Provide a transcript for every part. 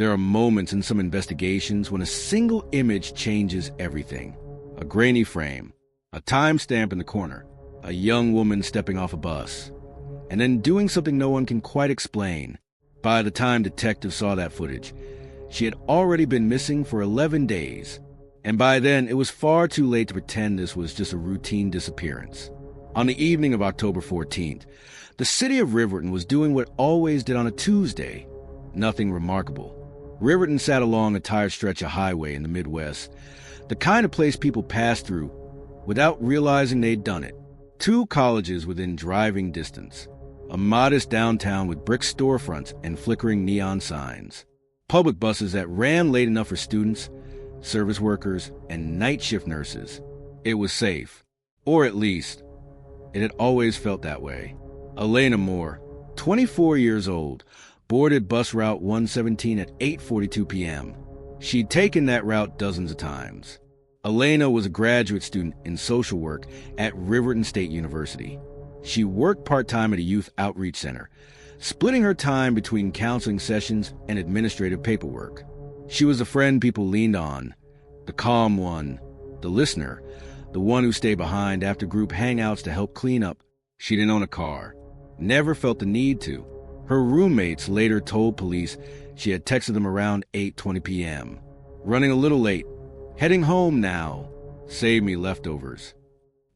There are moments in some investigations when a single image changes everything. A grainy frame, a timestamp in the corner, a young woman stepping off a bus, and then doing something no one can quite explain. By the time detectives saw that footage, she had already been missing for 11 days, and by then it was far too late to pretend this was just a routine disappearance. On the evening of October 14th, the city of Riverton was doing what it always did on a Tuesday. Nothing remarkable. Riverton sat along a tired stretch of highway in the Midwest, the kind of place people pass through without realizing they'd done it. 2 colleges within driving distance, a modest downtown with brick storefronts and flickering neon signs, public buses that ran late enough for students, service workers, and night shift nurses. It was safe, or at least, it had always felt that way. Elena Moore, 24 years old, boarded bus route 117 at 8:42 p.m. She'd taken that route dozens of times. Elena was a graduate student in social work at Riverton State University. She worked part-time at a youth outreach center, splitting her time between counseling sessions and administrative paperwork. She was a friend people leaned on, the calm one, the listener, the one who stayed behind after group hangouts to help clean up. She didn't own a car, never felt the need to. Her roommates later told police she had texted them around 8:20 p.m. Running a little late, heading home now, save me leftovers.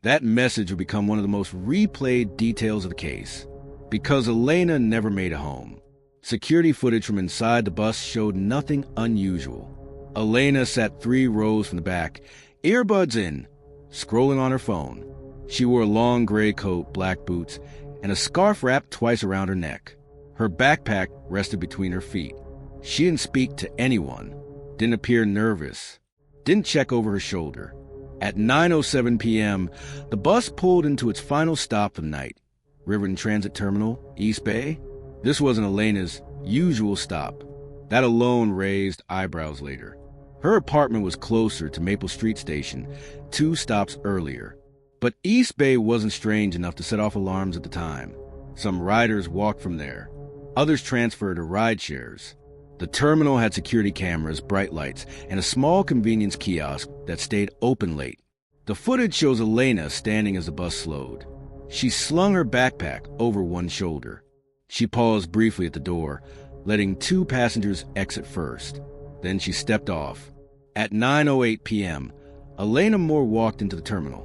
That message would become one of the most replayed details of the case, because Elena never made it home. Security footage from inside the bus showed nothing unusual. Elena sat 3 rows from the back, earbuds in, scrolling on her phone. She wore a long gray coat, black boots, and a scarf wrapped twice around her neck. Her backpack rested between her feet. She didn't speak to anyone, didn't appear nervous, didn't check over her shoulder. At 9:07 p.m., the bus pulled into its final stop of the night, Riverton Transit Terminal, East Bay. This wasn't Elena's usual stop. That alone raised eyebrows later. Her apartment was closer to Maple Street Station, 2 stops earlier. But East Bay wasn't strange enough to set off alarms at the time. Some riders walked from there. Others transferred to ride shares. The terminal had security cameras, bright lights, and a small convenience kiosk that stayed open late. The footage shows Elena standing as the bus slowed. She slung her backpack over one shoulder. She paused briefly at the door, letting 2 passengers exit first. Then she stepped off. At 9:08 p.m., Elena Moore walked into the terminal,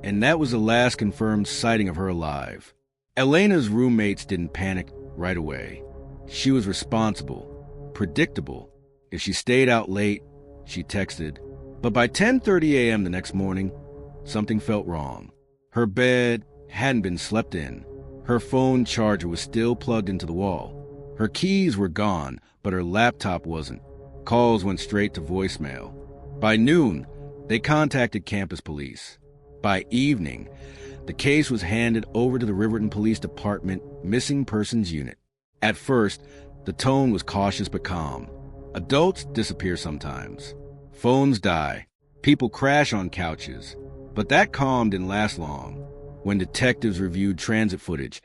and that was the last confirmed sighting of her alive. Elena's roommates didn't panic right away. She was responsible, predictable. If she stayed out late, she texted. But by 10:30 a.m. the next morning, something felt wrong. Her bed hadn't been slept in. Her phone charger was still plugged into the wall. Her keys were gone, but her laptop wasn't. Calls went straight to voicemail. By noon, they contacted campus police. By evening, the case was handed over to the Riverton Police Department Missing Persons Unit. At first, the tone was cautious but calm. Adults disappear sometimes. Phones die. People crash on couches. But that calm didn't last long. When detectives reviewed transit footage,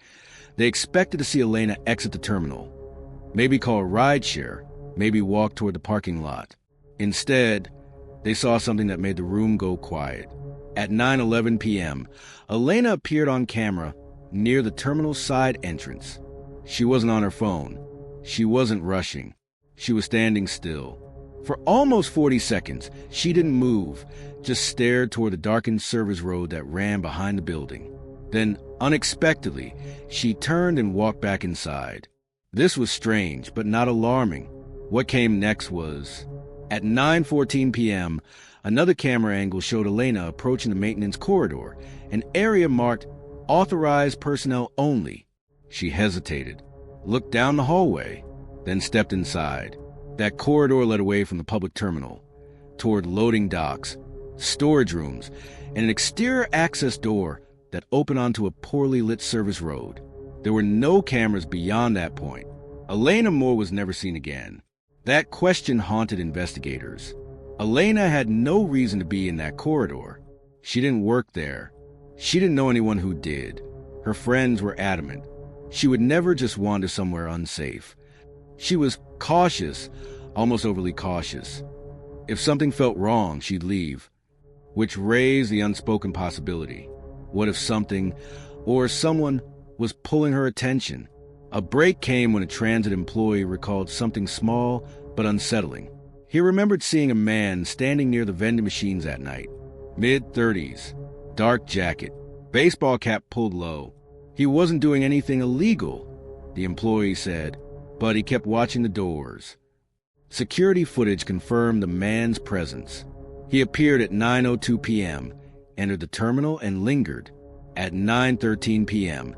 they expected to see Elena exit the terminal. Maybe call a rideshare, maybe walk toward the parking lot. Instead, they saw something that made the room go quiet. At 9:11 p.m., Elena appeared on camera near the terminal's side entrance. She wasn't on her phone. She wasn't rushing. She was standing still. For almost 40 seconds, she didn't move, just stared toward the darkened service road that ran behind the building. Then, unexpectedly, she turned and walked back inside. This was strange, but not alarming. What came next was... At 9:14 p.m., another camera angle showed Elena approaching the maintenance corridor, an area marked Authorized Personnel Only. She hesitated, looked down the hallway, then stepped inside. That corridor led away from the public terminal, toward loading docks, storage rooms, and an exterior access door that opened onto a poorly lit service road. There were no cameras beyond that point. Elena Moore was never seen again. That question haunted investigators. Elena had no reason to be in that corridor. She didn't work there. She didn't know anyone who did. Her friends were adamant. She would never just wander somewhere unsafe. She was cautious, almost overly cautious. If something felt wrong, she'd leave, which raised the unspoken possibility. What if something or someone was pulling her attention? A break came when a transit employee recalled something small but unsettling. He remembered seeing a man standing near the vending machines at night. Mid-30s, dark jacket, baseball cap pulled low. He wasn't doing anything illegal, the employee said, but he kept watching the doors. Security footage confirmed the man's presence. He appeared at 9:02 p.m., entered the terminal, and lingered. At 9:13 p.m.,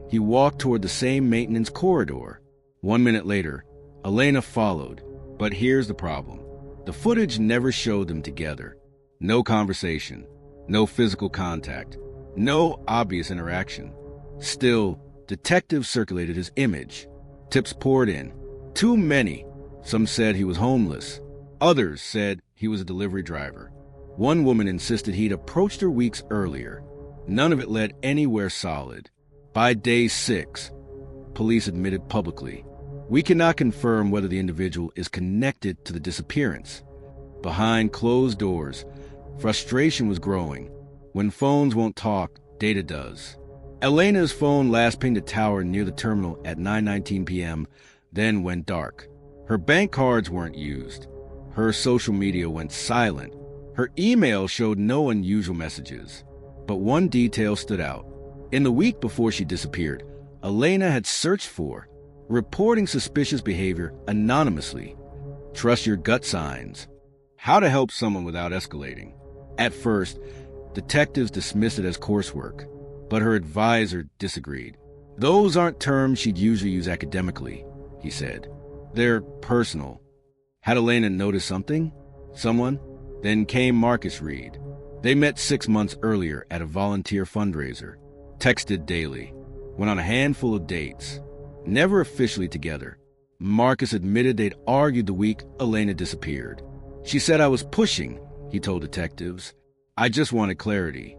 he walked toward the same maintenance corridor. 1 minute later, Elena followed. But here's the problem. The footage never showed them together. No conversation, no physical contact, no obvious interaction. Still, detectives circulated his image. Tips poured in. Too many. Some said he was homeless. Others said he was a delivery driver. One woman insisted he'd approached her weeks earlier. None of it led anywhere solid. By day 6, police admitted publicly, "We cannot confirm whether the individual is connected to the disappearance." Behind closed doors, frustration was growing. When phones won't talk, data does. Elena's phone last pinged a tower near the terminal at 9:19 p.m., then went dark. Her bank cards weren't used. Her social media went silent. Her email showed no unusual messages. But one detail stood out. In the week before she disappeared, Elena had searched for, reporting suspicious behavior anonymously. Trust your gut signs. How to help someone without escalating. At first, detectives dismissed it as coursework, but her advisor disagreed. Those aren't terms she'd usually use academically, he said. They're personal. Had Elena noticed something? Someone? Then came Marcus Reed. They met 6 months earlier at a volunteer fundraiser, texted daily, went on a handful of dates, never officially together. Marcus admitted they'd argued the week Elena disappeared. She said, "I was pushing," he told detectives. "I just wanted clarity."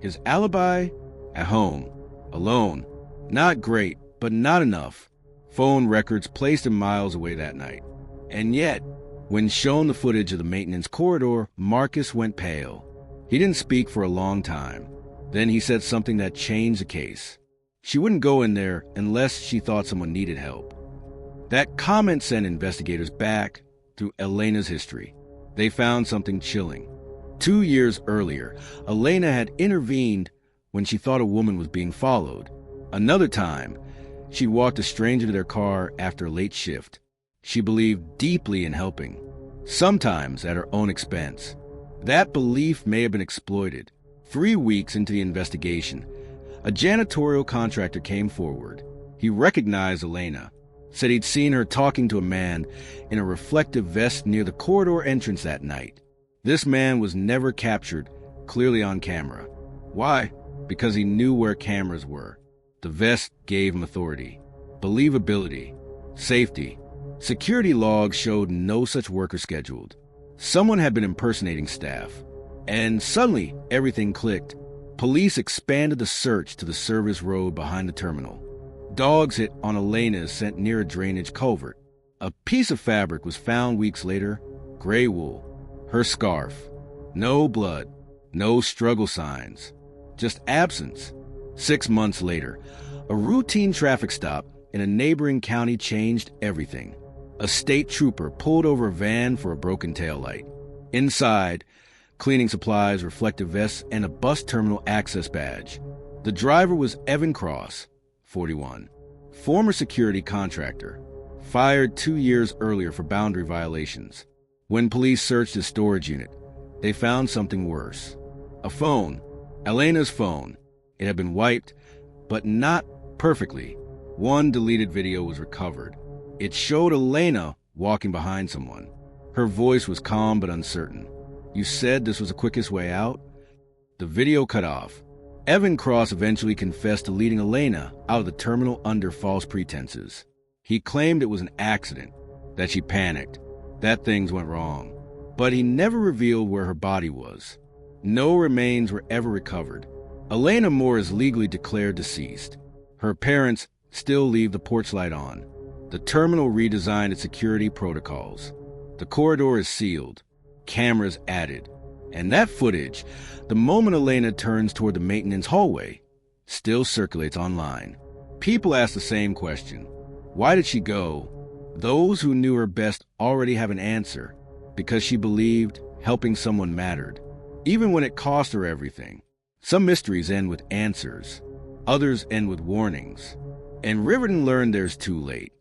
His alibi? At home. Alone. Not great, but not enough. Phone records placed him miles away that night. And yet, when shown the footage of the maintenance corridor, Marcus went pale. He didn't speak for a long time. Then he said something that changed the case. She wouldn't go in there unless she thought someone needed help. That comment sent investigators back through Elena's history. They found something chilling. 2 years earlier, Elena had intervened when she thought a woman was being followed. Another time, she'd walked a stranger to their car after a late shift. She believed deeply in helping, sometimes at her own expense. That belief may have been exploited. 3 weeks into the investigation, a janitorial contractor came forward. He recognized Elena, said he'd seen her talking to a man in a reflective vest near the corridor entrance that night. This man was never captured clearly on camera. Why? Because he knew where cameras were. The vest gave him authority, believability, safety. Security logs showed no such worker scheduled. Someone had been impersonating staff. And suddenly, everything clicked. Police expanded the search to the service road behind the terminal. Dogs hit on Elena's scent near a drainage culvert. A piece of fabric was found weeks later, gray wool. Her scarf. No blood, no struggle signs, just absence. 6 months later, a routine traffic stop in a neighboring county changed everything. A state trooper pulled over a van for a broken taillight. Inside, cleaning supplies, reflective vests, and a bus terminal access badge. The driver was Evan Cross, 41, former security contractor, fired 2 years earlier for boundary violations. When police searched his storage unit, they found something worse. A phone, Elena's phone. It had been wiped, but not perfectly. One deleted video was recovered. It showed Elena walking behind someone. Her voice was calm but uncertain. "You said this was the quickest way out?" The video cut off. Evan Cross eventually confessed to leading Elena out of the terminal under false pretenses. He claimed it was an accident, that she panicked, that things went wrong. But he never revealed where her body was. No remains were ever recovered. Elena Moore is legally declared deceased. Her parents still leave the porch light on. The terminal redesigned its security protocols. The corridor is sealed, cameras added, and that footage, the moment Elena turns toward the maintenance hallway, still circulates online. People ask the same question. Why did she go? Those who knew her best already have an answer, because she believed helping someone mattered, even when it cost her everything. Some mysteries end with answers, others end with warnings, and Riverton learned theirs too late.